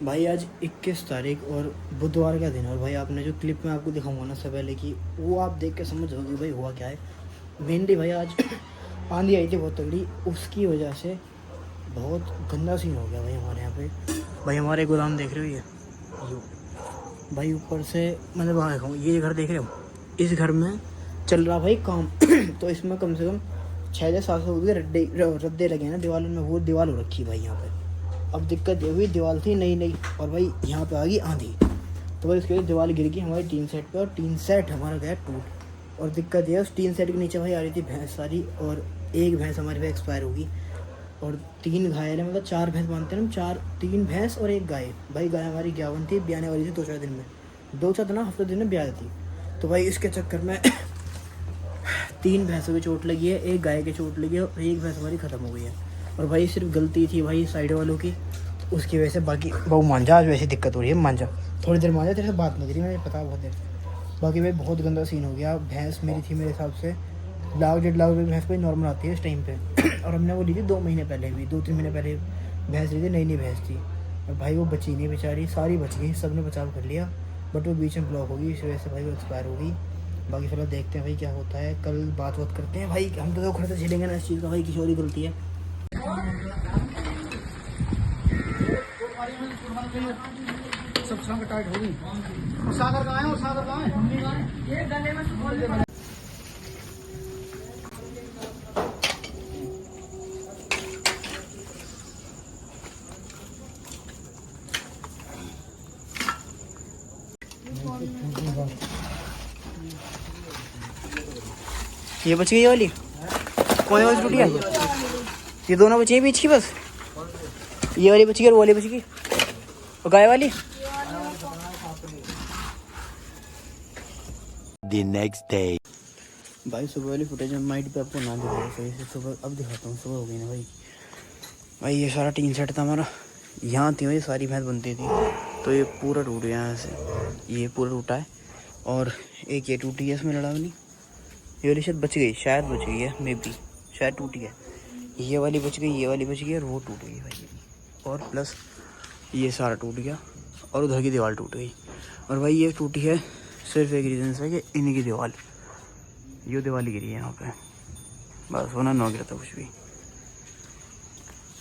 भाई आज 21 तारीख और बुधवार का दिन है। और भाई आपने जो क्लिप में आपको दिखाऊंगा ना सब पहले की, वो आप देख के समझ जाओगे भाई हुआ क्या है। मेनली भाई आज आंधी आई थी बहुत तगड़ी, उसकी वजह से बहुत गंदा सीन हो गया भाई हमारे यहाँ पे। भाई हमारे गोदाम देख रहे हो ये भाई ऊपर से मतलब वहाँ देखा ये घर देख रहे हो, इस घर में चल रहा भाई काम तो इसमें कम से कम 6 से 7 सौ रद्दे लगे हैं ना दीवारों में, वो दीवार हो रखी है भाई यहाँ पे। अब दिक्कत ये हुई, दीवार थी नई नई और भाई यहाँ पे आ गई आंधी, तो भाई उसके लिए दीवार गिर गई हमारी टीन सेट पे और टीन सेट हमारा गया टूट। और दिक्कत ये है उस टीन सेट के नीचे भाई आ रही थी भैंस सारी, और एक भैंस हमारी पे एक्सपायर होगी और 3 घायल है, मतलब 4 भैंस मानते हैं हम, 3 भैंस और 1 गाय। भाई गाय हमारी 51 थी, ब्याने वाली थी 2-4 दिन में, 2-4 दिन हफ्ते दिन में ब्याह थी। तो भाई इसके चक्कर में 3 भैंसों की चोट लगी है, 1 गाय की चोट लगी है और 1 भैंस हमारी ख़त्म हो गई है। और भाई सिर्फ गलती थी भाई साइड वालों की, उसकी वजह से बाकी वो मांझा आज वैसे दिक्कत हो रही है। मांझा थोड़ी देर मांझा तेरे से बात नहीं करी मैंने, पता बहुत देर से। बाकी भाई बहुत गंदा सीन हो गया। भैंस मेरी थी मेरे हिसाब से 1,00,000-1.5 लाख रुपये भैंस भाई नॉर्मल आती है इस टाइम पे और हमने वो ली थी 2 महीने पहले, भी 2-3 महीने पहले भैंस ली थी, नई भैंस थी। और भाई वो बची नहीं बेचारी, सारी बच गई, सब ने बचाव कर लिया, बट वो बीच में ब्लॉक होगी, इस वजह से भाई वो एक्सपायर हो गई। बाकी फिलहाल देखते हैं भाई क्या होता है, कल बात करते हैं भाई। हम तो खर्चा झेलेंगे ना इस चीज़ का भाई, किसी और ही गलती है। सब संग टाइट होगी। सागर कहाँ है? सागर कहाँ है? ये गले में से खोल दे। ये बच गई ये वाली, कौन सी वाली टूटी है? ये दोनों बची हैं बीच की बस, ये वाली बची गई और वो वाली बची गई और गाय वाली। The next day. भाई सुबह वाली फुटेज में माइट पे आपको ना दिखाया सही से, सुबह अब दिखाता हूँ। सुबह हो गई ना भाई। भाई ये सारा टीन सेट था हमारा, यहाँ थी भाई सारी भैंस बनती थी, तो ये पूरा टूट गया यहाँ से, ये पूरा टूटा है और एक ये टूटी है इसमें लड़ावनी। ये वाली शायद बच गई, शायद बच गई है, मे बी शायद टूटी है। ये वाली बच गई, ये वाली बच गई और वो टूट गई भाई, और प्लस ये सारा टूट गया और उधर की दीवार टूट गई। और भाई ये टूटी है सिर्फ एक रीज़न से कि इन्हीं की दीवार, ये दीवार गिरी है यहाँ पे, बस होना ना गिरा था कुछ भी,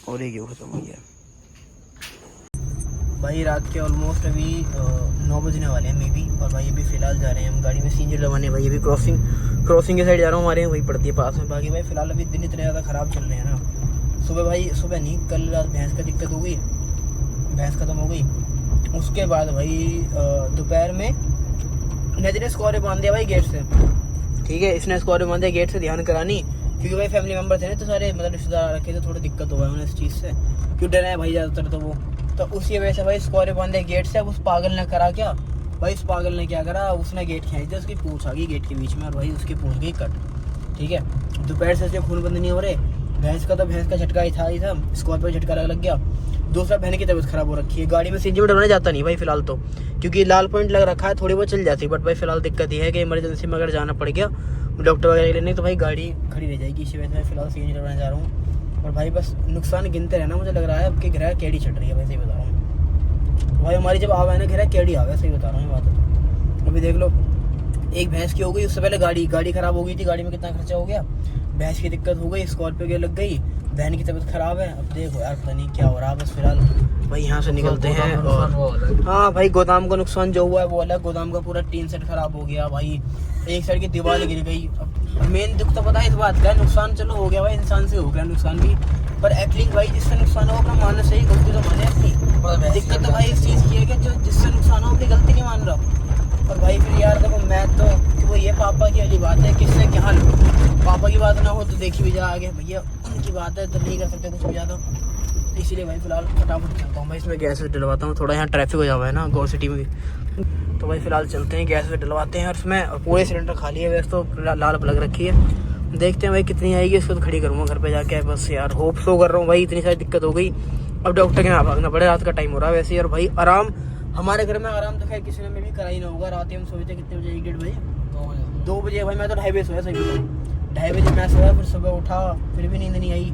और एक ये ख़त्म हो गया। भाई रात के ऑलमोस्ट अभी 9 बजने वाले हैं मे बी, और भाई अभी फ़िलहाल जा रहे हैं हम गाड़ी में सीएनजी लगवाने। भाई अभी क्रॉसिंग के साइड जा रहा हूँ, हमारे यहाँ वही पड़ती है पास में। बाकी भाई फ़िलहाल अभी दिन इतने ज़्यादा ख़राब चल रहे हैं ना। सुबह नहीं, कल रात भैंस का दिक्कत हो गई, भैंस ख़त्म हो गई। उसके बाद भाई दोपहर में नदी ने स्क्वायर बांध दिया भाई गेट से, ठीक है, इसने स्क्वायर बांध दिया गेट से, ध्यान करानी, क्योंकि भाई फैमिली मेम्बर थे ना, तो सारे मतलब रिश्तेदार रखे, तो थोड़ी दिक्कत हुआ है उन्हें इस चीज़ से, क्यों डरे हैं भाई ज़्यादातर तो वो, तो उसी वजह से भाई स्क्वायर बांधे गेट से। अब उस पागल ने करा क्या भाई, उस पागल ने क्या करा, उसने गेट खींच दिया, उसकी पूंछ आ गई गेट के बीच में और भाई उसकी पूंछ गई कट, ठीक है। दोपहर से उसके खून बंद नहीं हो रहे, भैंस का झटका ही था स्क्वायर पर झटका लग गया। दूसरा बहन की तबीयत खराब हो रखी है, गाड़ी में सीएनजी में डलवाने जाता नहीं भाई फिलहाल तो, क्योंकि लाल पॉइंट लग रखा है, थोड़ी बहुत चल जाती, बट भाई फिलहाल दिक्कत ये है कि इमरजेंसी में अगर जाना पड़ गया डॉक्टर वगैरह लेने, तो भाई गाड़ी खड़ी रह जाएगी। इसी वजह से मैं फिलहाल सीएनजी डलवाने जा रहा हूँ। और भाई बस नुकसान गिनते रहना, मुझे लग रहा है अब कि ग्रह केड़ी चढ़ रही है भाई, सही बता रहा हूँ भाई। हमारी जब आवा है ना ग्रह केड़ी आवा है, सही बता रहा हूँ बात। अभी देख लो, एक भैंस की हो गई, उससे पहले गाड़ी खराब हो गई थी, गाड़ी में कितना खर्चा हो गया, भैंस की दिक्कत हो गई, स्कॉर्पियो के लग गई, बहन की तबीयत खराब है। अब देखो यार पता नहीं क्या हो रहा है। बस फिलहाल भाई यहाँ से निकलते हैं। और हाँ भाई गोदाम का नुकसान जो हुआ है वो अलग, गोदाम का पूरा टीन सेट खराब हो गया भाई, एक साइड की दीवार गिर गई। अब मेन दुख तो पता है इस बात का, नुकसान चलो हो गया भाई, इंसान से हो गया नुकसान भी, पर एटलीस्ट भाई जिससे नुकसान हो अपना मानना सही, गलती तो माने अपनी। दिक्कत तो भाई इस चीज़ की है कि जो जिससे नुकसान हो अपनी गलती नहीं मान रहा। और भाई फिर यार देखो मैं तो कि वो ये पापा की वाली बात है, किससे क्या हाल, पापा की बात ना हो तो देखी भी जा आगे, भैया उनकी बात है तो नहीं कर सकते कुछ भी ज़्यादा, तो इसीलिए भाई फिलहाल फटाफट चलता हूँ भाई, इसमें गैस डलवाता हूँ, थोड़ा यहाँ ट्रैफिक हो जावा है ना गौर सिटी में, तो भाई फिलहाल चलते हैं गैस डलवाते हैं। और उसमें पूरे सिलेंडर खाली है, वैसे तो लाल प्लग रखी है, देखते हैं भाई कितनी आएगी, इसको तो खड़ी करूँगा घर पे जाके। बस यार होप सो कर रहा हूँ भाई, इतनी सारी दिक्कत हो गई, अब डॉक्टर के यहाँ भागना पड़े, रात का टाइम हो रहा है वैसे। और भाई आराम हमारे घर में आराम तो खैर किसी ने भी करा ही ना होगा, रात ही हम सोए थे कितने बजे, 1-1:30 बजे, 2 बजे भाई, मैं तो 2:30 बजे सोया, सही 2:30 बजे मैं सोया, फिर सुबह उठा फिर भी नींद नहीं आई।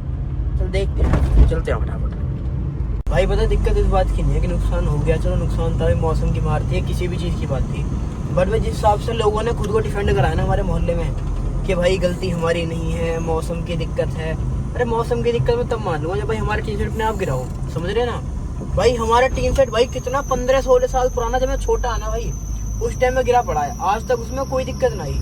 चल देखते हैं, चलते हैं फटाफट। भाई पता दिक्कत इस बात की नहीं है कि नुकसान हो गया, चलो नुकसान था, मौसम की मार थी, किसी भी चीज़ की बात थी, बट भाई जिस हिसाब से लोगों ने खुद को डिफेंड कराया ना हमारे मोहल्ले में कि भाई गलती हमारी नहीं है, मौसम की दिक्कत है। अरे मौसम की दिक्कत में तब मान लूंगा जब भाई हमारे टीन सेट अपने आप गिरा हो, समझ रहे ना भाई। हमारा टीन सेट भाई कितना 15-16 साल पुराना, जब मैं छोटा आना भाई उस टाइम में गिरा पड़ा है, आज तक उसमें कोई दिक्कत नहीं।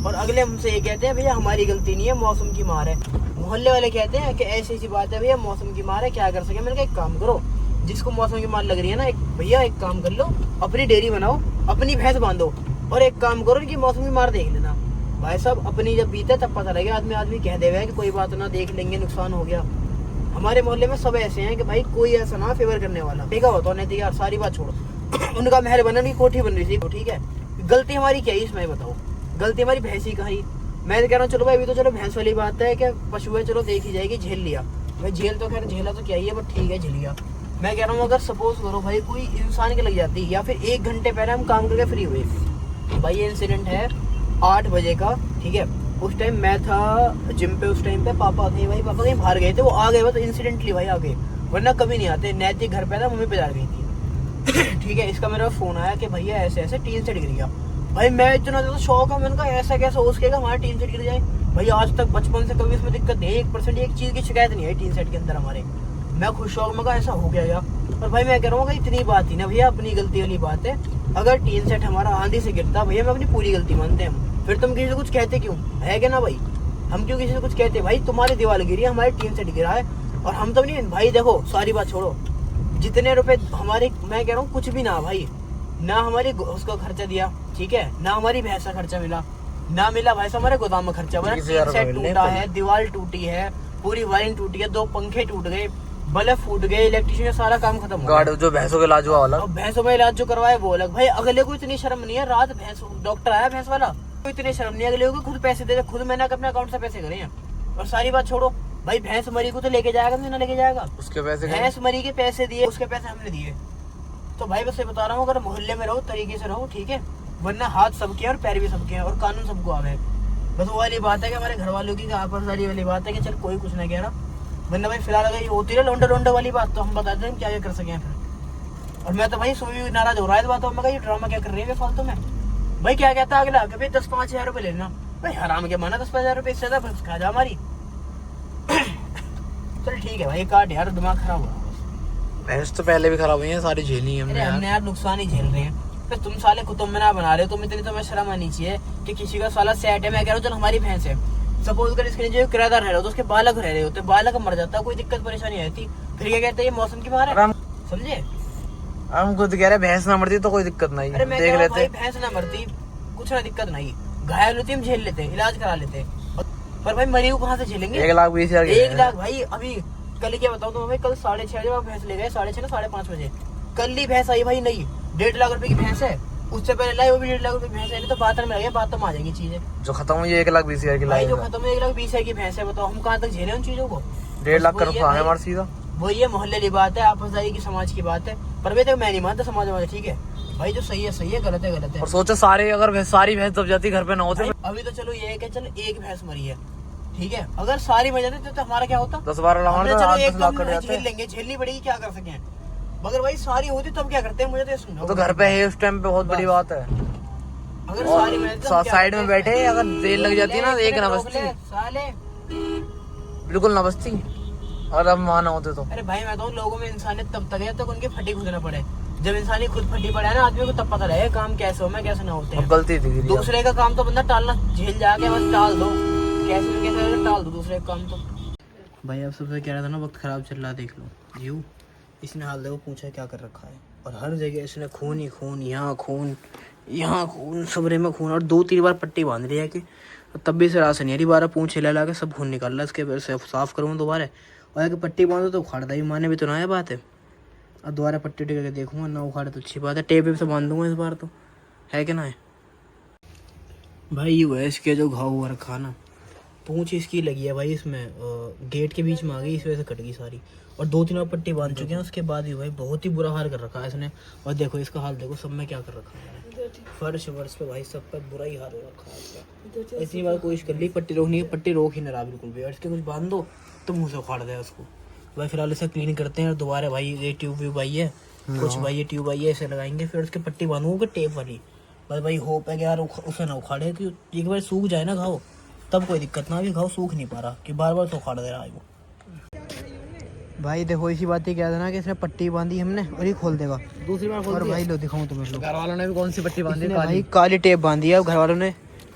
और अगले हमसे ये कहते हैं भैया हमारी गलती नहीं है, मौसम की मार है। मोहल्ले वाले कहते हैं कि ऐसी ऐसी बात है भैया, मौसम की मार है, क्या कर सके। मैंने कहा एक काम करो, जिसको मौसम की मार लग रही है ना, भैया एक काम कर लो, अपनी डेयरी बनाओ, अपनी भैंस बांधो, और एक काम करो कि मौसम की मार देख लेना। भाई साहब अपनी जब बीते तब पता लगेगा, आदमी कह देगा कि कोई बात ना, देख लेंगे, नुकसान हो गया। हमारे मोहल्ले में सब ऐसे हैं कि भाई कोई ऐसा ना फेवर करने वाला, देखा हो तो नहीं देखा, सारी बात छोड़ो। उनका महल बनने की कोठी बन रही थी, ठीक है, गलती हमारी क्या है इसमें बताओ, गलती हमारी भैंस ही कही। मैं तो कह रहा हूँ चलो भाई अभी तो चलो भैंस वाली बात है कि पशु है, चलो देखी जाएगी, झेल लिया भाई, झेल तो खैर झेला तो क्या ही है, बट ठीक है झेल लिया। मैं कह रहा हूँ अगर सपोज करो भाई कोई इंसान की लग जाती, या फिर 1 घंटे पहले हम काम करके फ्री हुए, भाई ये इंसिडेंट है 8 बजे का, ठीक है, उस टाइम मैं था जिम पे, उस टाइम पे पापा थे भाई, पापा कहीं बाहर गए थे, वो आ गए तो इंसिडेंटली भाई आ गए, वरना कभी नहीं आते। नैतिक घर पे था, मम्मी बाजार गई थी ठीक है, इसका मेरा फोन आया कि भैया ऐसे ऐसे टीन सेट गिर गया। भाई मैं इतना ज़्यादा शौक है, मैंने कहा ऐसा कैसा हो सकेगा हमारा टीन सेट गिर जाए। भाई आज तक बचपन से कभी इसमें दिक्कत नहीं, 1% एक चीज़ की शिकायत नहीं है टीन सेट के अंदर हमारे। मैं खुश शौक में कहा ऐसा हो गया। और भाई मैं कह रहा हूँ इतनी बात ही ना भैया, अपनी गलती वाली बात है। अगर टीन सेट हमारा आंधी से गिरता भैया, मैं अपनी पूरी गलती मानते हैं, फिर तुम किसी से कुछ कहते क्यों है कि ना भाई, हम क्यों किसी से कुछ कहते। भाई तुम्हारी दीवार गिरी है, हमारे टीन सेट गिरा है, और हम तो नहीं भाई। देखो सारी बात छोड़ो, जितने रुपए हमारे, मैं कह रहा हूँ कुछ भी ना भाई, ना हमारी उसका खर्चा दिया, ठीक है, ना हमारी भैंस का खर्चा मिला, ना मिला भाई हमारे गोदाम में खर्चा, टीन सेट टूटा है, दीवार टूटी है, पूरी वायरिंग टूटी है, 2 पंखे टूट गए, बल्ब फूट गए, इलेक्ट्रिशियन का सारा काम खत्म हो गया। जो भैंसों का इलाज हुआ वाला, भैंसों में इलाज जो करवाया वो अलग। भाई अगले को इतनी शर्म नहीं है, रात भैंस डॉक्टर आया भैंस वाला, तो इतनी शर्म नहीं है अगले को खुद पैसे दे, खुद मैंने अपने अकाउंट से पैसे करे हैं। और सारी बात छोड़ो भाई, भैंस मरी को तो लेके जाएगा, नहीं ना लेके जाएगा, उसके पैसे, भैंस मरी के पैसे दिए, उसके पैसे हमने दिए। तो भाई बस ये बता रहा हूँ, अगर मोहल्ले में रहो तरीके से रहो, ठीक है, वरना हाथ सबके हैं और पैर भी सबके हैं, और कानून सबको आवे। बस वो वाली बात है कि हमारे घर वालों की आपस वाली बात है कि चल कोई कुछ नहीं कह रहा, वरना भाई फिलहाल अगर ये होती है लोंडा वाली बात, तो हम बताते हैं क्या क्या कर सके फिर। और मैं तो भाई सुबह नाराज हो रहा है बात, मैं ये ड्रामा क्या कर रही है फालतू में। भाई क्या कहता है अगला कि भाई 10-5 हज़ार रुपये लेना, भाई हराम के माना 10-5 हज़ार रुपये, इससे ज्यादा खा जा हमारी चल ठीक है भाई, काट यार, दिमाग खराब हो रहा है। भैंस तो पहले भी खराब हुई है, सारी झेली हमने यार नुकसान ही झेल रहे हैं। फिर तुम साले कुतुब मीनार बना रहे हो, तुम इतनी तो मैं शर्म आनी चाहिए कि किसी का साला सेट है। मैं कह रहा हूँ चल हमारी भैंस है, सपोज कर इसके जो किराएदार रह रहे हो तो उसके बालक रह रहे होते, बालक मर जाता, कोई दिक्कत परेशानी आई थी, फिर क्या कहते हैं ये मौसम की मार है, समझे। हम खुद कह रहे भैंस ना मरती तो कोई दिक्कत नहीं, अरे मैं देख लेते, भैंस ना मरती कुछ ना दिक्कत नहीं, घायल होती हम झेल लेते, इलाज करा लेते, पर भाई मरी को कहाँ से झेलेंगे। 1,20,000 1 लाख भाई। अभी कल क्या बताऊँ तो भाई, कल 6:30 बजे भैंस ले गए, 6:30 ना 5:30 बजे, कल ही भैंस आई भाई, नहीं 1.5 लाख रुपए की भैंस है, उससे पहले लाई वो भी 1.5 लाख रुपए की भैंस है, नहीं तो बात में लगे, बात तो आ जाएंगी चीजें। जो खत्म हुई 1,20,000 की भाई, जो खत्म हुई 1,20,000 की भैंस है, बताओ हम कहाँ तक झेले उन चीजों को। 1.5 लाख का नुकसान है हमारा सीधा। वही है मोहल्ले की बात है, आपसदारी की समाज की बात है, पर मैं नहीं मानता समाज में, ठीक है भाई, जो सही है सही है, गलत है गलत है। और सोचो सारे अगर सारी भैंस दब जाती घर पे ना होते, अभी तो चलो ये है कि चल एक भैंस मरी है, ठीक है, अगर सारी मर जाती तो हमारा क्या होता, 10-12 लाख, चलो एक झेल लेंगे, झेलनी पड़ेगी, क्या कर सके। मगर भाई सारी होती तब क्या करते हैं, मुझे तो सुनो, तो घर पे है उस टाइम पे, बहुत बड़ी बात है। अगर सारी मर जाती साइड में बैठे, अगर देर लग जाती है ना, एक ना बचती, साले बिल्कुल ना बचती, और अब वहाँ ना होते तो। अरे भाई मैं तो लोगों में इंसानियत तब तक है तब उनकी फटी खुद ना पड़े, जब इंसानी खुद फटी पड़ा है ना आदमी को, तब पता रहे काम कैसे हो मैं कैसे ना होते हैं। गलती थी दूसरे का काम तो बंदा टालना, झेल जाके बस टाल दो, कैसे टाल दो दूसरे का काम। तो भाई अब सबसे कह रहा था ना, वक्त खराब चल रहा है, देख लो जीव, इसने हाल देखो पूछा क्या कर रखा है, और हर जगह इसने खून ही खून, यहाँ खून, यहाँ खून, सबरे में खून, और 2-3 बार पट्टी बांध रही है कि तब भी से राशन नहीं, बारह पूछ हिला के सब खून निकाल रहा है, इसके वजह से साफ करूँ दोबारा, और अगर पट्टी बांधो तो उखाड़ता ही, माने भी तो ना है बात है। अब दोबारा पट्टी टिका के देखूंगा, ना उखाड़े तो अच्छी बात है, टेप से बांध दूंगा इस बार तो, है कि ना है भाई। ये है इसके जो घाव हुआ रखा ना, पूंछ इसकी लगी है भाई, इसमें गेट के बीच में आ गई, इस वजह से कट गई सारी, और 2-3 बार पट्टी बांध चुके हैं, उसके बाद भी भाई बहुत ही बुरा हाल कर रखा है इसने। और देखो इसका हाल देखो, सब में क्या कर रखा है, फर्श वर्श पे भाई सब पे बुरा ही हाल हो रखा है इसका। इतनी बार कोशिश कर ली पट्टी रोकने की, पट्टी रोक ही ना रहा बिल्कुल भी, और इसके कुछ बांध दो तो मुँह से उखाड़ दे उसको, भाई फिलहाल इसे क्लीन करते हैं और दोबारा भाई ये ट्यूब व्यूब आई है, कुछ भाई ये ट्यूब आई है, इसे लगाएंगे, फिर उसकी पट्टी बांधूंगा टेप वाली। बस भाई होप है कि यार उसे ना उखाड़े, कि एक बार सूख जाए ना घाव तब कोई दिक्कत ना, भी घाव सूख नहीं पा रहा कि बार बार तो उखाड़ दे रहा है वो। भाई देखो इसी बात ही क्या था ना कि इसने पट्टी बांधी हमने और ये खोल देगा दूसरी बार और भाई लो दिखाऊं तुम्हें, लो घर वालों ने भी कौन सी पट्टी बांधी इसने भाई काली टेप बांधी है घर वालों ने,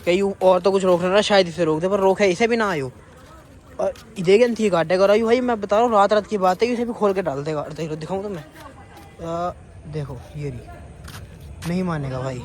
कहीं और तो कुछ रोक रहा शायद इसे रोक दे, पर रोक है इसे भी ना आयो। और देखें थी काटेगा और भाई मैं बता रहा हूँ रात रात की बात है, इसे भी खोल के डाल देगा। देखो दिखाऊँ तो मैं, देखो ये रही, नहीं मानेगा भाई।